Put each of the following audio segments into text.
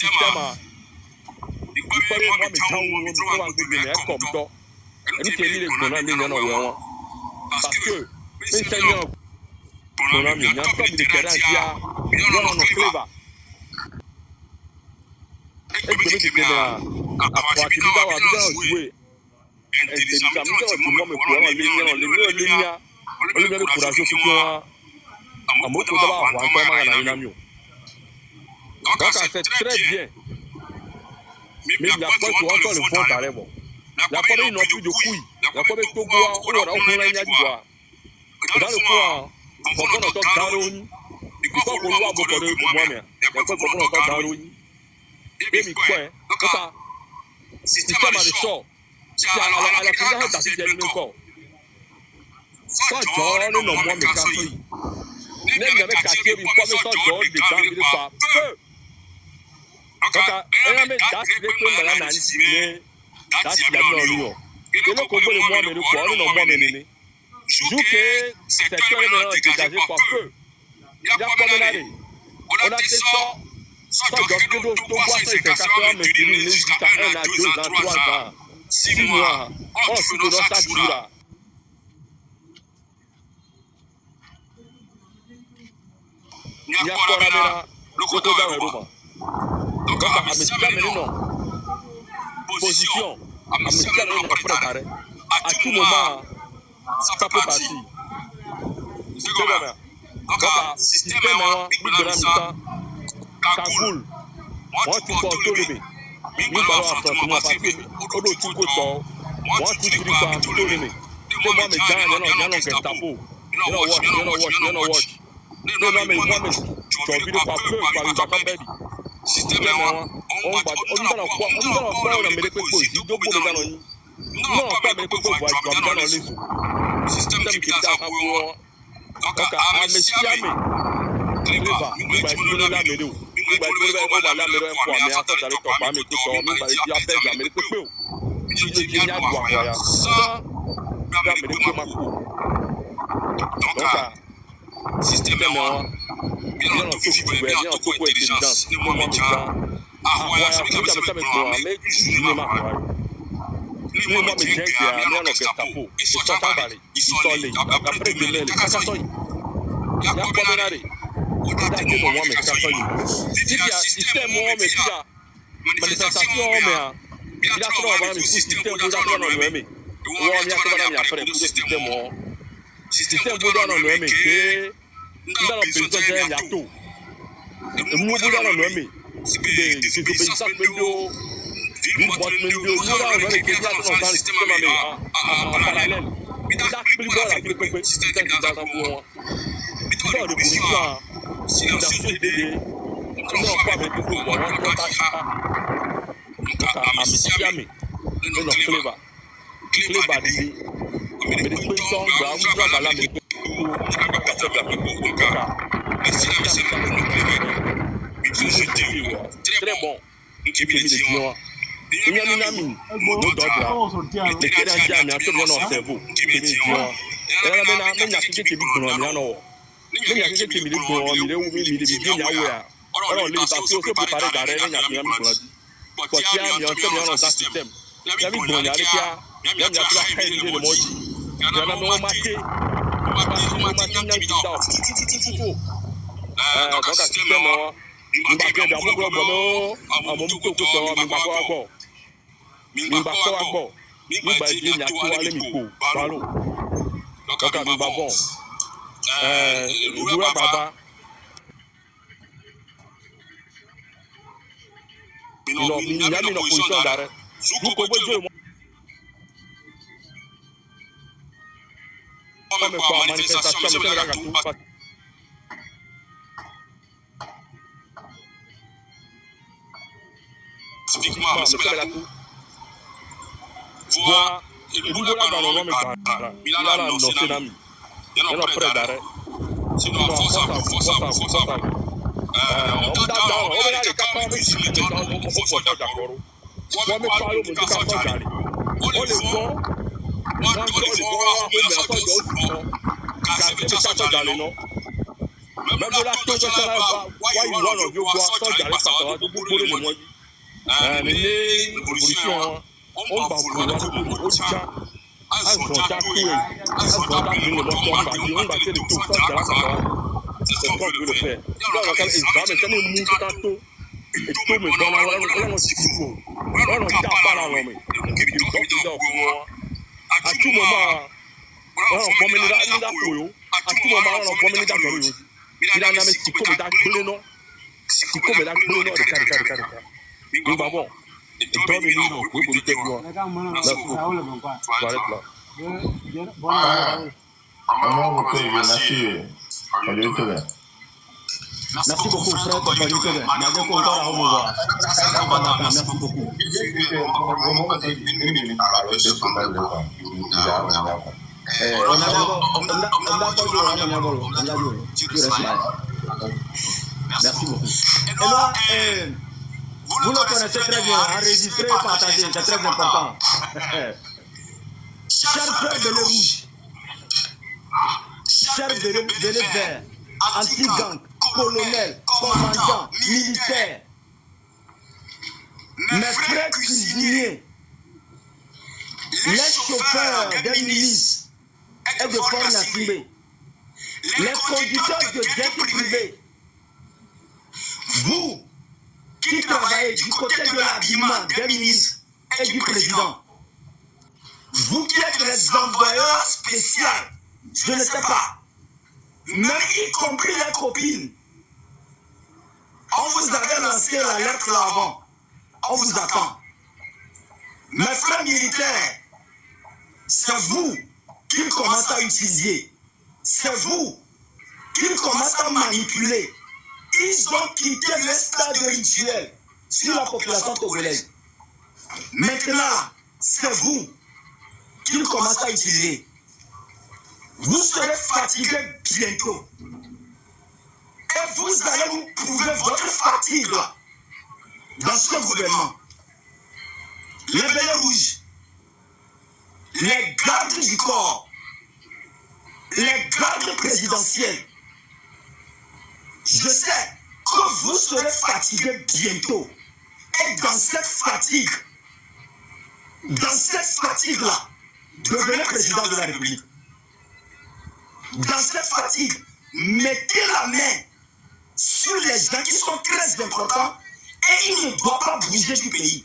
système il paraît moi mais tawo mi to wa gbe me comme to enu ke mi le gbona mi na wo parce que mi seigneur gbona mi na to mi de kerantia yo no clever e gbe mi ke na apa ti mi da wa jouer intelligent mi to ti mo me ko ran le nya o le me courage fi ko amoko da ba wa ko ma na mi o donc ça fait très bien. Mais il n'y a pas encore le fond d'arrêt. Il n'y a pas de plus de couilles. Il n'y a pas de tout bois. On aura un peu de bois. Dans le fond, on va encore d'arrêt. Il faut qu'on voit beaucoup de moi-même. Il faut qu'on voit encore d'arrêt. Et il faut donc ça. Système à l'échelle. C'est à la première étape de l'école. Soit John non moi me casse. Même il y avait quartier, il faut me faire John de temps de pas peu. Donc, on met das de tout dans la nani, das la non. Et le combo de moi mais le quoi, non moi mais joue que c'est que dégagé par peu. Il y a pas de aller. On a fait ça donc de tout voir ça c'est ça mais il est jusqu'à 1 à 2 ans 3 ans 6 mois. On se donne ça tira. Il y a pas là le côté dans donc, à me non. Position. À me préparer. À tout moment, ça peut partir. C'est comme ça. Donc, système, Kagoul. Moi, tu peux tout lever. Nous allons affronter parce que tout côté. Moi, tu dis pas tout lever. Moi, mais j'en ai Gestapo. Watch. Non, mais moi, tu as vu pas peu par une bataille. Système on va quoi on a mis les cocos il doit pour les anonymes non pas les cocos voit dans les système qui est à pour donc à messiame clever il va dire la médo il va dire on va la médo pour mais attends d'aller top pas mais tout on va dire après jamais les cocos si je dis à quoi voilà ça la médo qui m'a donc système bien on tout bien on tout intelligence le moment voilà ça me doit mais je ne m'arrête nous moi me j'ai à bien le Gestapo ils sont emballés ils sont les après de les cassations il y a pas de l'arrêt d'ailleurs moi me cassations il y a système moi me il y a manifestation mais il y a trop avant le système pour dans le même on y a pas dans après pour système pour dans le même que dans le président il y a tout nous dans le même des désobéissances mendio une boîte mendio nous là on va les questions dans le système en parallèle ça plus bon la plus système dans le pour dans le pouvoir si la CDD non pas avec le pouvoir on peut pas à messiame non clever dit mais les questions là on va la mais très bon. Et puis, il y a une amie, nous d'autres, les Kérantiens, mais tout le monde en cerveau. Et là, maintenant, il y a quelqu'un qui vit pour nous. Il y a quelqu'un qui vit pour nous, il est où, il est bien, il y a alors, les papiers, on peut préparer d'arrêt, il y a bien pour nous. Parce qu'il y a un peu dans un système. Il y a mis bon, il y a la haine de l'emoji. Il y a la même maté. Donc, un système, nous battons dans mon gros à mon tout côté, nous battons nous battons nous battons il y a tout aller micro ballon donc nous battons nous baba non il y a une position d'arrêt vous pouvez jouer moi mais pas manifestation mais c'est là tout typiquement, c'est la tout. Voir, et vous voilà dans le monde, il a la notion d'amis. Il y a un prêt d'arrêt. Sinon, force à. On va les capables de se mettre dans le force d'accord. On me parle de casse d'aller. On les voit, on les voit, on les voit, casse d'aller, non. Même là, tout ça, why you want of you go so jare papa do gbogbo le mo yi. Ni evolution on ba ko wa ko o cha azon ta ko yi. Azon ta bi le mo to ba bi on ba se le tout so jare papa. C'est ce qu'on veut le faire. Là, on a examen, c'est un mou tanto. Et tout me donne on s'y fout. On tape pas là, non mais. À tout moment, on promène dans la couille. À tout moment, on promène dans la couille. Il a nommé si comme d'ac bleu non. Si comme d'ac bleu non de carré. Nous va bon. Et toi mais nous non, oui pour te voir. Là. Merci beaucoup, frère Papalikebe. Merci beaucoup. Merci beaucoup. Et là, vous le connaissez très bien, enregistré et partagé, c'est très important. Chers frères de l'eau rouge, chers de l'eau vert, anti-gang, colonel, commandant, militaire, mes frères cuisiniers, les chauffeurs des milices et de Fort Nassimé, les conducteurs de jet privé, vous qui travaillez du côté de l'habillement des ministres et du président, vous qui êtes les envoyeurs spéciaux, je ne sais pas, même y compris les copines, on vous avait lancé l'alerte là avant, on vous attend. Mes frères militaires, c'est vous qu'ils commencent à utiliser, c'est vous qu'ils commencent à manipuler. Ils ont quitté le stade rituel sur la population togolaise. Maintenant, c'est vous qu'ils commencent à utiliser. Vous serez fatigués bientôt. Et vous allez nous prouver votre fatigue là, dans ce gouvernement. Les belles rouges, les gardes du corps, les gardes présidentiels, je sais que vous serez fatigués bientôt. Et dans cette fatigue-là, devenez président de la République. Dans cette fatigue, mettez la main sur les gens qui sont très importants et ils ne doivent pas bouger du pays.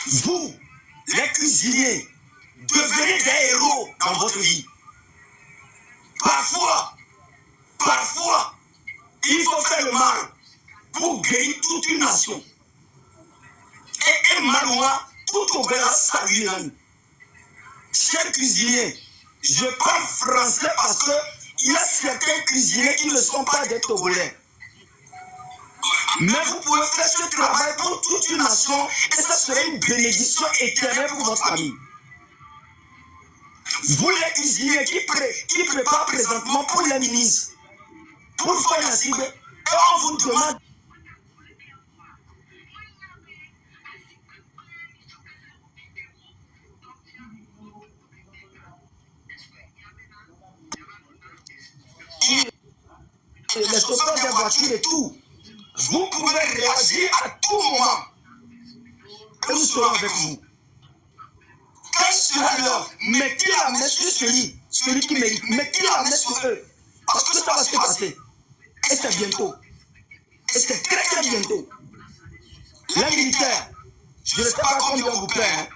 Vous, les cuisiniers, devenez des héros dans votre vie. Parfois, il faut faire le mal pour guérir toute une nation. Et un manoir, tout au Béla saluer l'ami. Chers cuisiniers, je parle français parce qu'il y a certains cuisiniers qui ne sont pas des Togolais. Mais vous pouvez faire ce travail pour toute une nation et ça serait une bénédiction éternelle pour votre famille. Vous les cuisiniers qui préparent présentement pour les ministres, pour faire la cible, et on vous demande les chauffeurs des voitures et tout. Vous pouvez réagir à tout moment. Et nous serons avec vous. Quand sera l'heure, mettez la main sur celui qui mérite. Mettez la main sur eux. Parce que ça va se passer. Et c'est bientôt. Et c'est très très bientôt. Les militaires, je ne sais pas combien vous paie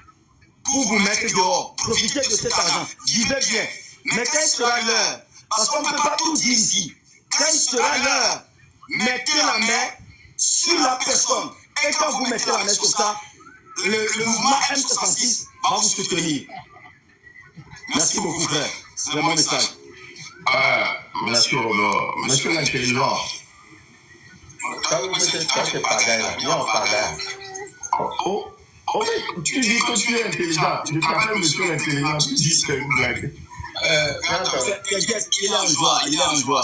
pour vous mettre dehors. Profitez de cet argent. Vivez bien. Mais quand sera l'heure, parce qu'on ne peut pas tout dire ici. Quand sera l'heure, mettez la main sur la personne. Et quand vous mettez la main sur ça, le mouvement M66 va vous soutenir. Merci beaucoup, frère. C'est mon message. Merci, Robert. Monsieur l'intelligent. Quand vous êtes pagaille, non, pagaille. Oh, mais tu dis que tu es intelligent. Je t'appelle monsieur l'intelligent. Tu dis que c'est une blague. Il est en joie, il est en joie.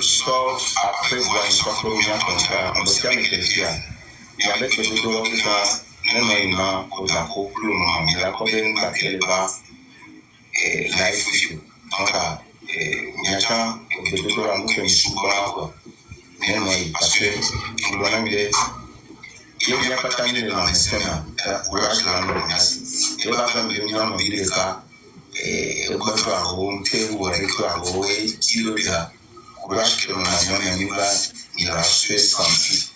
Sauf après voir une fois que l'on a contrat, on doit me faire. Et avec le dodo, on a une main aux accros, plus on a la corde, on a fait les bas. life issue. Donc, il y a quand de dodo la mouche est quoi. Mais moi, parce que nous avons des il n'y a pas tant de gens qui sont courage là dans le nasi. Il va faire des gens qui les cas et au bout à home te ou avec à home et kilo là courage que nous avons mais nous là il a fait senti.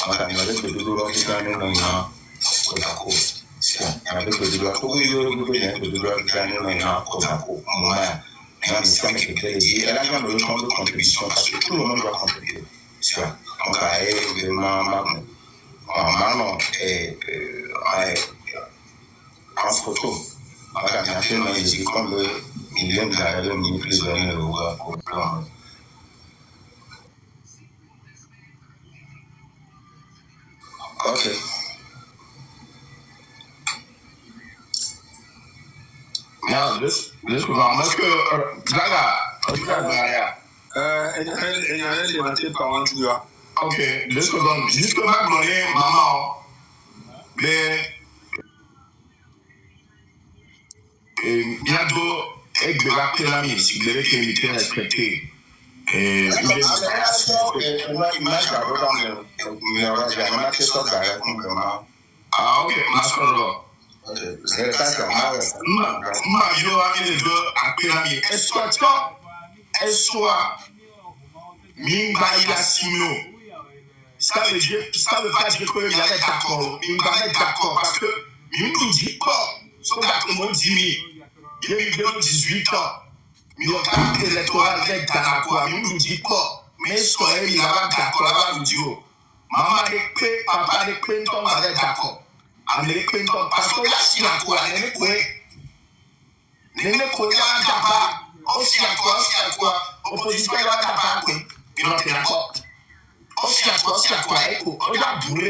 On a mis avec le dodo qui est dans le nom au d'accord. C'est avec le dodo tout il y a le dodo qui est dans le nom au d'accord. Moi même si on est que dit elle a quand même une contribution parce que tout le monde doit contribuer. C'est ça. Donc vraiment maman en photo. Voilà, bien sûr, mais j'ai comme il aime d'aller au milieu plus de l'eau. Ok. Now, this one, parce que Gaga, ok, deux secondes. Juste ma monnaie, maman, mais bientôt, avec de la pélamine, si vous devez éviter de respecter. Ah, ok, ma soeur. Ma joie est de la pélamine. Est-ce Mimba Sino. Ça veut pas dire que j'avais d'accord. Mimba est d'accord parce que Mimba dit pas. Son gâteau me dit, il y a 18 ans. Il y a un carte électoral avec d'accord. Mimba dit pas. Mais ce qu'il y a d'accord à la vidéo. Maman est prêt, papa est prêt, on va être d'accord. Amérique Clinton, parce que là, si la quoi, n'est pas d'accord. Aussi à quoi, opposition, il y a d'accord. Il y a d'accord. Aussi à quoi, écho, regarde,